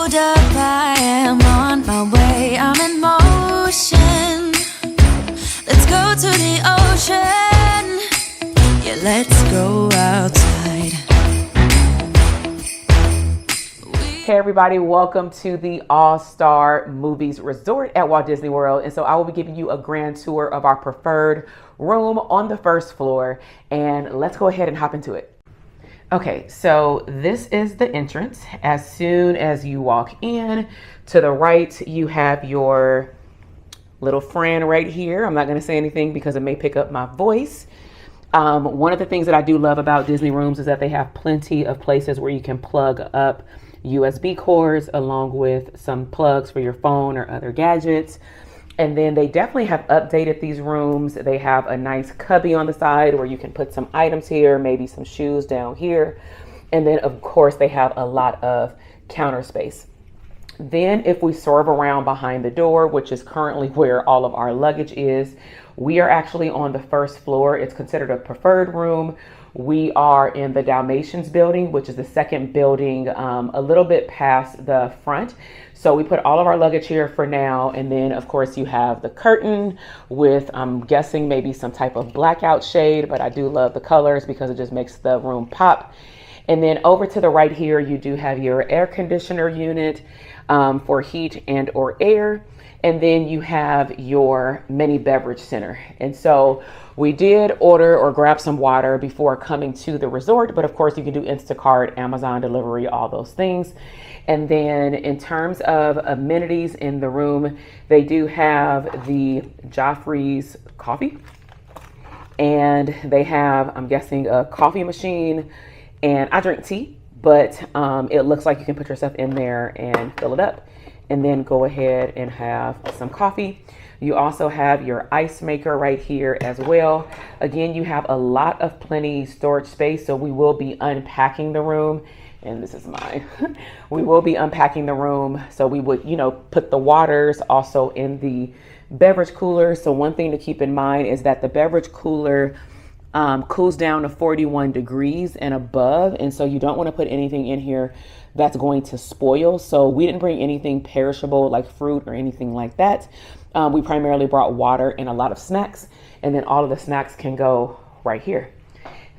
Hold up, I am on my way, I'm in motion. Let's go to the ocean. Yeah, let's go outside. Hey everybody, welcome to the All-Star Movies Resort at Walt Disney World. And so I will be giving you a grand tour of our preferred room on the first floor. And let's go ahead and hop into it. Okay, so this is the entrance. As soon as you walk in, to the right, you have your little friend right here. I'm not gonna say anything because it may pick up my voice. One of the things that I do love about Disney rooms is that they have plenty of places where you can plug up USB cords along with some plugs for your phone or other gadgets. And then they definitely have updated these rooms. They have a nice cubby on the side where you can put some items here, maybe some shoes down here. And then of course they have a lot of counter space. Then if we swerve around behind the door, which is currently where all of our luggage is, we are actually on the first floor. It's considered a preferred room. We are in the Dalmatians building, which is the second building, a little bit past the front. So we put all of our luggage here for now. And then of course you have the curtain with, I'm guessing maybe some type of blackout shade, but I do love the colors because it just makes the room pop. And then over to the right here, you do have your air conditioner unit for heat and or air. And then you have your mini beverage center. And so we did order or grab some water before coming to the resort, but of course you can do Instacart, Amazon delivery, all those things. And then in terms of amenities in the room, they do have the Joffrey's coffee. And they have, I'm guessing, a coffee machine. And I drink tea, but it looks like you can put yourself in there and fill it up and then go ahead and have some coffee. You also have your ice maker right here as well. Again, you have a lot of plenty storage space, so we will be unpacking the room. And this is mine. We will be unpacking the room. So we would, put the waters also in the beverage cooler. So one thing to keep in mind is that the beverage cooler cools down to 41 degrees and above. And so you don't want to put anything in here that's going to spoil. So we didn't bring anything perishable like fruit or anything like that. We primarily brought water and a lot of snacks, and then all of the snacks can go right here.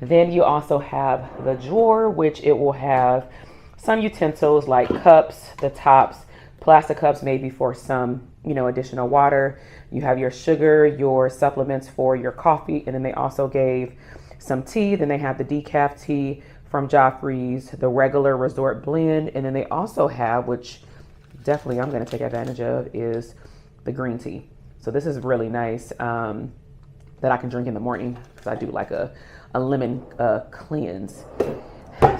Then you also have the drawer, which it will have some utensils like cups, the tops, plastic cups, maybe for some, additional water. You have your sugar, your supplements for your coffee. And then they also gave some tea. Then they have the decaf tea from Joffrey's, the regular resort blend. And then they also have, which definitely I'm going to take advantage of, is the green tea. So this is really nice that I can drink in the morning because I do like a lemon cleanse.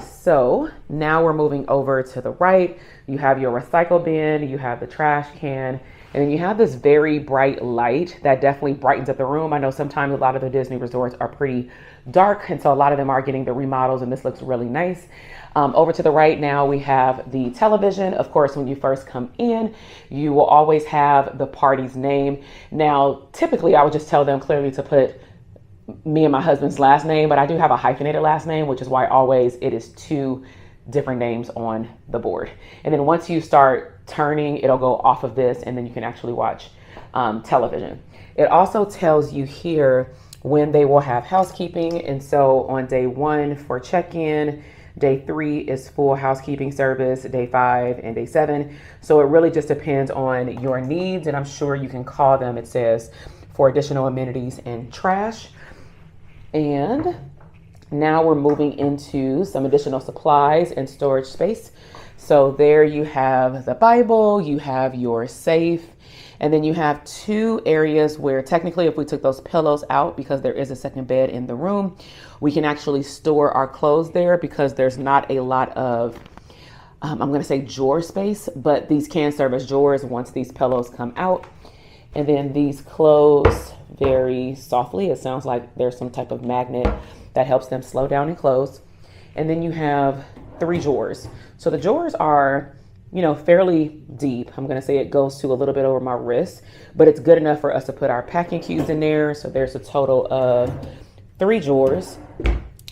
So now we're moving over to the right. You have your recycle bin, you have the trash can, and then you have this very bright light that definitely brightens up the room. I know sometimes a lot of the Disney resorts are pretty dark, and so a lot of them are getting the remodels, and this looks really nice. Over to the right now, we have the television. Of course, when you first come in, you will always have the party's name. Now, typically, I would just tell them clearly to put me and my husband's last name, but I do have a hyphenated last name, which is why always it is two different names on the board. And then once you start turning, it'll go off of this, and then you can actually watch television. It also tells you here when they will have housekeeping. And so on day 1 for check-in, day 3 is full housekeeping service, day 5 and day 7. So it really just depends on your needs, and I'm sure you can call them, it says, for additional amenities and trash. And now we're moving into some additional supplies and storage space. So there you have the Bible, you have your safe, and then you have 2 areas where technically if we took those pillows out, because there is a second bed in the room, we can actually store our clothes there because there's not a lot of, I'm going to say drawer space, but these can serve as drawers once these pillows come out. And then these close very softly. It sounds like there's some type of magnet that helps them slow down and close. And then you have 3 drawers. So the drawers are, fairly deep. I'm going to say it goes to a little bit over my wrist, but it's good enough for us to put our packing cubes in there. So there's a total of 3 drawers.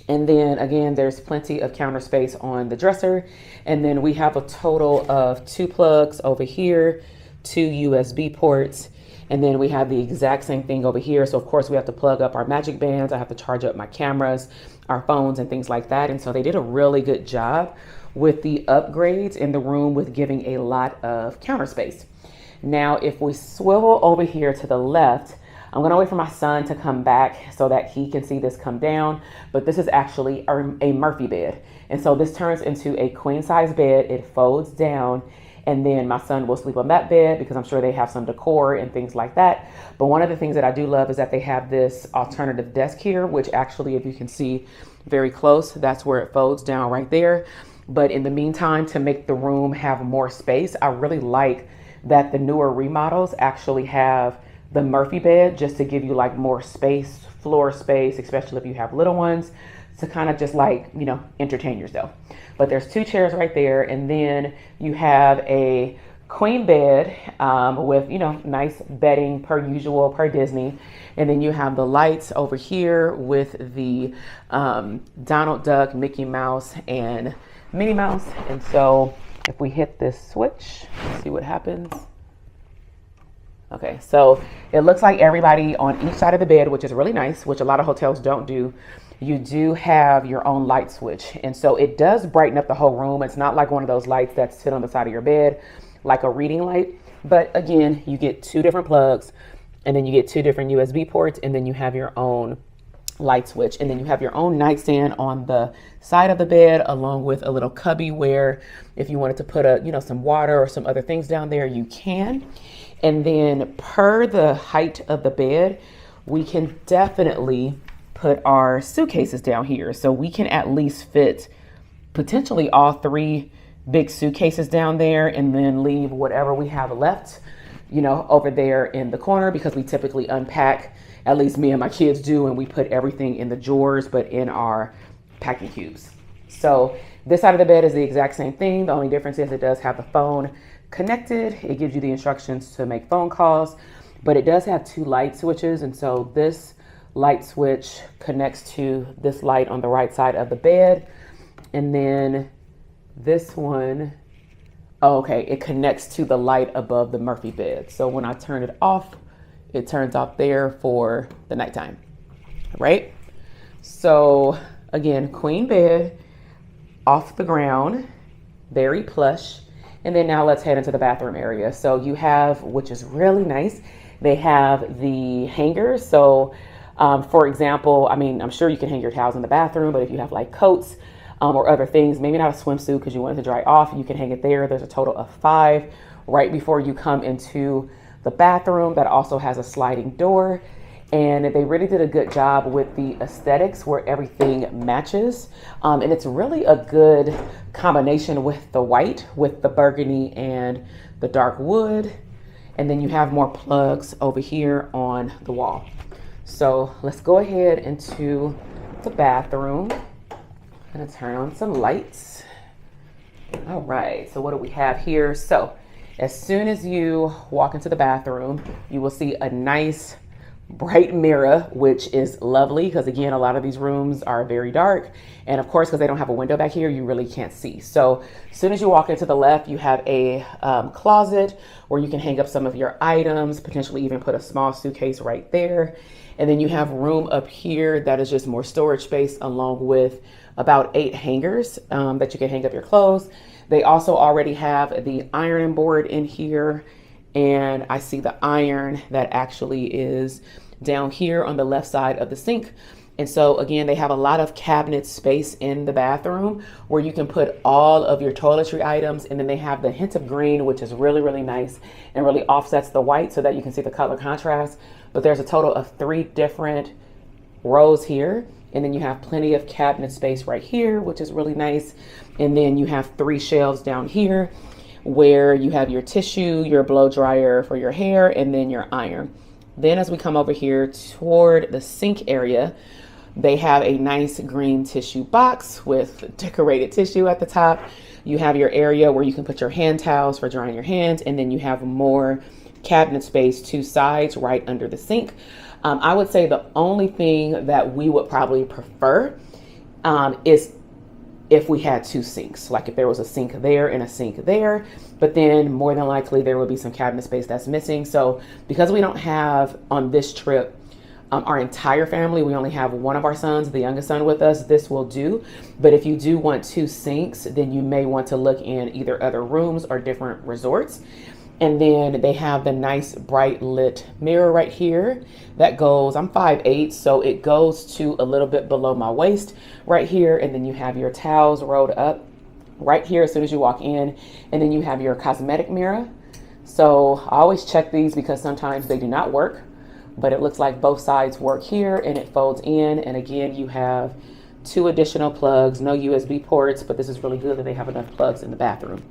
And then again, there's plenty of counter space on the dresser. And then we have a total of 2 plugs over here, 2 USB ports. And then we have the exact same thing over here. So of course we have to plug up our magic bands. I have to charge up my cameras, our phones and things like that. And so they did a really good job with the upgrades in the room with giving a lot of counter space. Now, if we swivel over here to the left, I'm gonna wait for my son to come back so that he can see this come down, but this is actually a Murphy bed. And so this turns into a queen size bed. It folds down, and then my son will sleep on that bed because I'm sure they have some decor and things like that. But one of the things that I do love is that they have this alternative desk here, which actually, if you can see very close, that's where it folds down right there. But in the meantime, to make the room have more space, I really like that the newer remodels actually have the Murphy bed just to give you like more space, floor space, especially if you have little ones, to kind of just like, you know, entertain yourself. But there's 2 chairs right there. And then you have a queen bed with, you know, nice bedding per usual, per Disney. And then you have the lights over here with the Donald Duck, Mickey Mouse, and Minnie Mouse. And so if we hit this switch, let's see what happens. Okay, so it looks like everybody on each side of the bed, which is really nice, which a lot of hotels don't do. You do have your own light switch. And so it does brighten up the whole room. It's not like one of those lights that sit on the side of your bed, like a reading light. But again, you get 2 different plugs, and then you get 2 different USB ports, and then you have your own light switch. And then you have your own nightstand on the side of the bed, along with a little cubby where if you wanted to put some water or some other things down there, you can. And then per the height of the bed, we can definitely put our suitcases down here. So we can at least fit potentially all 3 big suitcases down there, and then leave whatever we have left, you know, over there in the corner, because we typically unpack, at least me and my kids do, and we put everything in the drawers, but in our packing cubes. So this side of the bed is the exact same thing. The only difference is it does have the phone connected. It gives you the instructions to make phone calls, but it does have 2 light switches. And so this light switch connects to this light on the right side of the bed. And then this one, it connects to the light above the Murphy bed. So when I turn it off, it turns off there for the nighttime, right? So again, queen bed, off the ground, very plush. And then now let's head into the bathroom area. So you have, which is really nice, they have the hangers. So for example, I mean, I'm sure you can hang your towels in the bathroom, but if you have like coats or other things, maybe not a swimsuit because you want it to dry off, you can hang it there. There's a total of 5 right before you come into the bathroom that also has a sliding door. And they really did a good job with the aesthetics where everything matches. And it's really a good combination with the white, with the burgundy and the dark wood. And then you have more plugs over here on the wall. So let's go ahead into the bathroom. I'm gonna turn on some lights. All right, so what do we have here? So as soon as you walk into the bathroom, you will see a nice bright mirror, which is lovely because again, a lot of these rooms are very dark. And of course, because they don't have a window back here, you really can't see. So as soon as you walk into the left, you have a closet where you can hang up some of your items, potentially even put a small suitcase right there. And then you have room up here that is just more storage space, along with about 8 hangers that you can hang up your clothes. They also already have the ironing board in here. And I see the iron that actually is down here on the left side of the sink. And so again, they have a lot of cabinet space in the bathroom where you can put all of your toiletry items. And then they have the hint of green, which is really, really nice and really offsets the white so that you can see the color contrast. But there's a total of 3 different rows here. And then you have plenty of cabinet space right here, which is really nice. And then you have 3 shelves down here where you have your tissue, your blow dryer for your hair, and then your iron. Then as we come over here toward the sink area, they have a nice green tissue box with decorated tissue at the top. You have your area where you can put your hand towels for drying your hands, and then you have more cabinet space 2 sides right under the sink. I would say the only thing that we would probably prefer is if we had two sinks, like if there was a sink there and a sink there, but then more than likely there would be some cabinet space that's missing. So because we don't have on this trip our entire family, we only have one of our sons, the youngest son, with us, this will do. But if you do want two sinks, then you may want to look in either other rooms or different resorts. And then they have the nice bright lit mirror right here that goes, I'm 5'8", so it goes to a little bit below my waist right here. And then you have your towels rolled up right here as soon as you walk in. And then you have your cosmetic mirror. So I always check these because sometimes they do not work, but it looks like both sides work here and it folds in. And again, you have 2 additional plugs, no USB ports, but this is really good that they have enough plugs in the bathroom.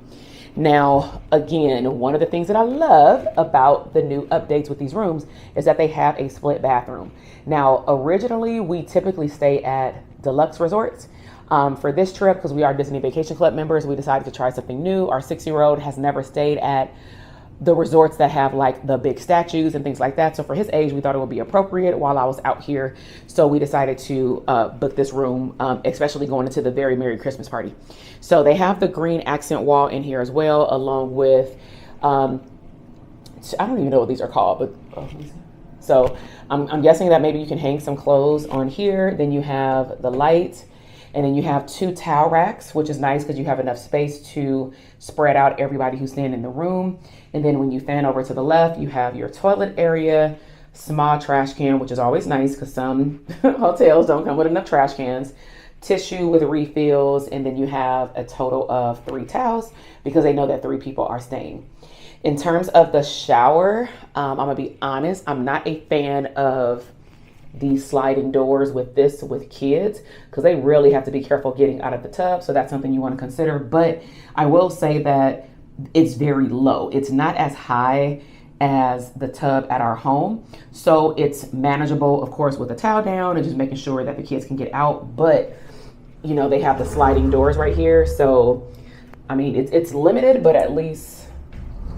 Now, again, one of the things that I love about the new updates with these rooms is that they have a split bathroom. Now, originally, we typically stay at deluxe resorts. For this trip, because we are Disney Vacation Club members, we decided to try something new. Our 6-year-old has never stayed at the resorts that have like the big statues and things like that. So for his age, we thought it would be appropriate while I was out here. So we decided to book this room, especially going into the very Merry Christmas party. So they have the green accent wall in here as well, along with, I don't even know what these are called, but so I'm guessing that maybe you can hang some clothes on here. Then you have the light. And then you have 2 towel racks, which is nice because you have enough space to spread out everybody who's staying in the room. And then when you fan over to the left, you have your toilet area, small trash can, which is always nice because some hotels don't come with enough trash cans, tissue with refills, and then you have a total of 3 towels because they know that 3 people are staying. In terms of the shower, I'm gonna be honest, I'm not a fan of these sliding doors with kids because they really have to be careful getting out of the tub. So that's something you want to consider. But I will say that it's very low. It's not as high as the tub at our home. So it's manageable, of course, with the towel down and just making sure that the kids can get out. But, you know, they have the sliding doors right here. So, I mean, it's limited, but at least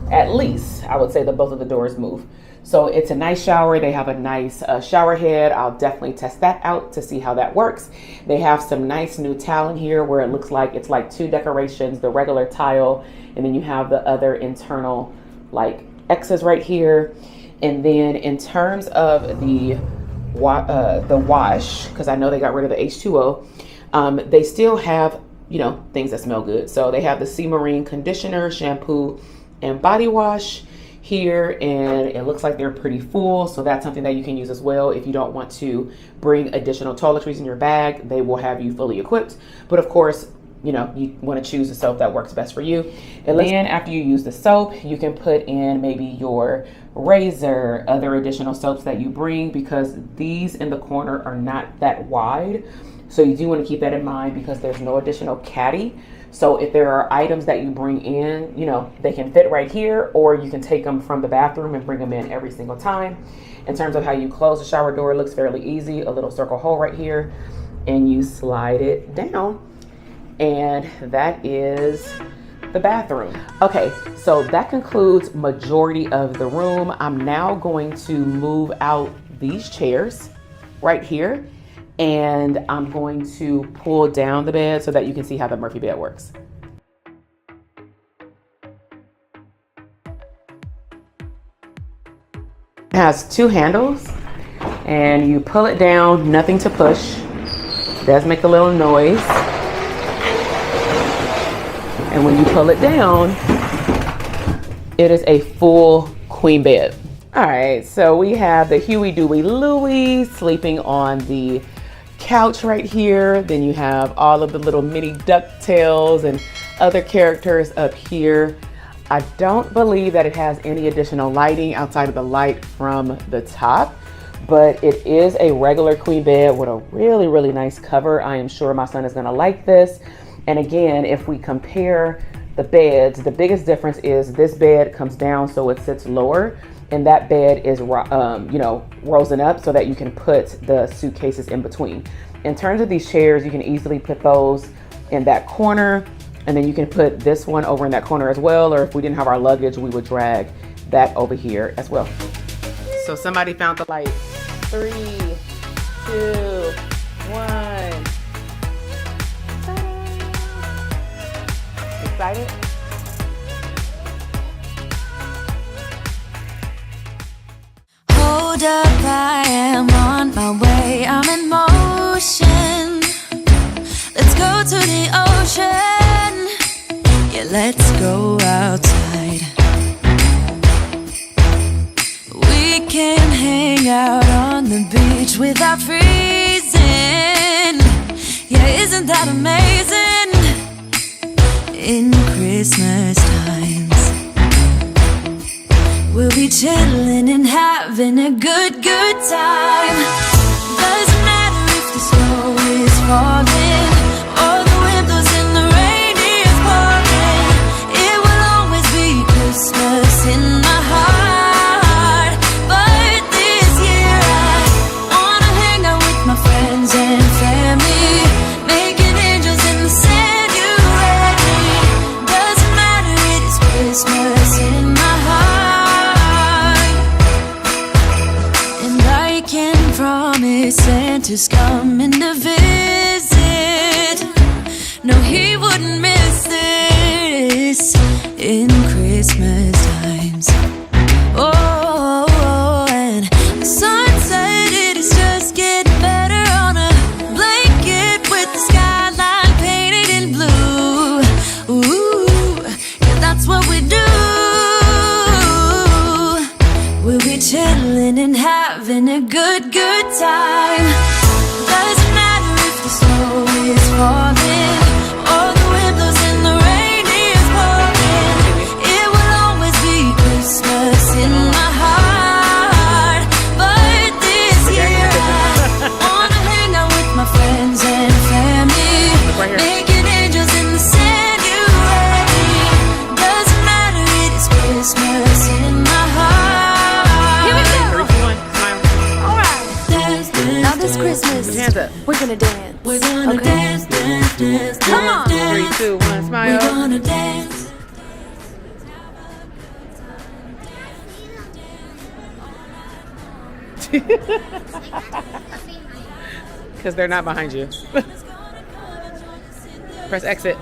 I would say that both of the doors move. So it's a nice shower. They have a nice shower head. I'll definitely test that out to see how that works. They have some nice new tile in here where it looks like it's like 2 decorations, the regular tile, and then you have the other internal like X's right here. And then in terms of the wash, because I know they got rid of the H2O, they still have, you know, things that smell good. So they have the Sea Marine conditioner, shampoo, and body wash here, and it looks like they're pretty full, so that's something that you can use as well. If you don't want to bring additional toiletries in your bag, they will have you fully equipped. But of course, you know, you want to choose the soap that works best for you. And then after you use the soap, you can put in maybe your razor, other additional soaps that you bring, because these in the corner are not that wide. So you do want to keep that in mind because there's no additional caddy. So if there are items that you bring in, you know, they can fit right here, or you can take them from the bathroom and bring them in every single time. In terms of how you close the shower door, it looks fairly easy. A little circle hole right here, and you slide it down, and that is the bathroom. Okay, so that concludes majority of the room. I'm now going to move out these chairs right here, and I'm going to pull down the bed so that you can see how the Murphy bed works. It has 2 handles, and you pull it down, nothing to push. It does make a little noise. And when you pull it down, it is a full queen bed. All right, so we have the Huey, Dewey, Louie sleeping on the couch right here. Then you have all of the little mini DuckTales and other characters up here. I don't believe that it has any additional lighting outside of the light from the top, but it is a regular queen bed with a really, really nice cover. I am sure my son is gonna like this. And again, if we compare the beds, the biggest difference is this bed comes down so it sits lower, and that bed is rosing up so that you can put the suitcases in between. In terms of these chairs, you can easily put those in that corner, and then you can put this one over in that corner as well, or if we didn't have our luggage, we would drag that over here as well. So somebody found the light. 3, 2, 1. excited? Hold up, I am on my way, I'm in motion. Let's go to the ocean. Yeah, let's go outside. We can hang out on the beach without freezing. Yeah, isn't that amazing? In Christmas times, we'll be chilling and having a good time. Doesn't matter if the snow is falling or the wind blows and the rain is pouring. It will always be Christmas in my heart. But this year I wanna hang out with my friends and family, making angels in the sand. You ready? Doesn't matter, it is Christmas in my heart. And I can promise Santa's coming to visit. No, he wouldn't miss this in Christmas times. Oh, and the sun said it is just getting better on a blanket with the skyline painted in blue. Ooh, yeah, that's what we do. We'll be chilling and having a good time. Doesn't matter if the snow is falling or the wind blows and the rain is pouring. It will always be Christmas in my heart. But this year I wanna hang out with my friends and family, right here. making angels in the sand. You ready? Doesn't matter, it is Christmas in my heart. Here we go. 3, 2, 1, smile. Dance, dance, Now this Christmas, Put your hands up. we're gonna dance. we're gonna dance, dance, dance, Come on. 3, 2, 1, smile. we're gonna dance. Because they're not behind you. Press exit.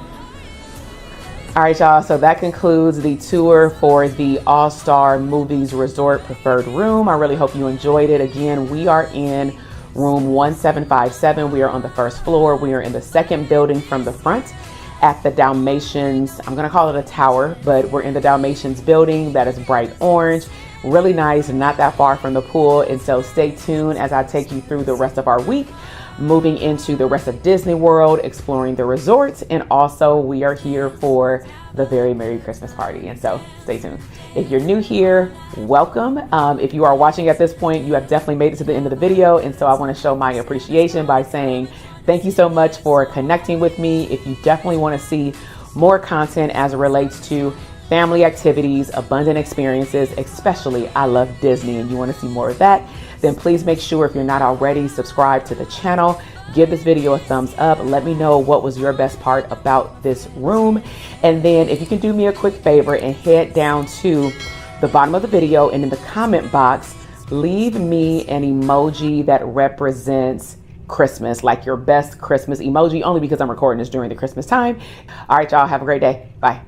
All right, y'all. So that concludes the tour for the All-Star Movies Resort Preferred Room. I really hope you enjoyed it. Again, we are in room 1757. We are on the first floor. We are in the second building from the front at the Dalmatians. I'm going to call it a tower, but we're in the Dalmatians building that is bright orange. Really nice, not that far from the pool. And so stay tuned as I take you through the rest of our week, moving into the rest of Disney World, exploring the resorts, and also we are here for the very Merry Christmas party. And so stay tuned. If you're new here, welcome. If you are watching at this point, you have definitely made it to the end of the video. And so I want to show my appreciation by saying thank you so much for connecting with me. If you definitely want to see more content as it relates to family activities, abundant experiences, especially I love Disney, and you want to see more of that, then please make sure, if you're not already, subscribe to the channel. Give this video a thumbs up. Let me know what was your best part about this room. And then if you can do me a quick favor and head down to the bottom of the video and in the comment box, leave me an emoji that represents Christmas, like your best Christmas emoji, only because I'm recording this during the Christmas time. All right, y'all, have a great day. Bye.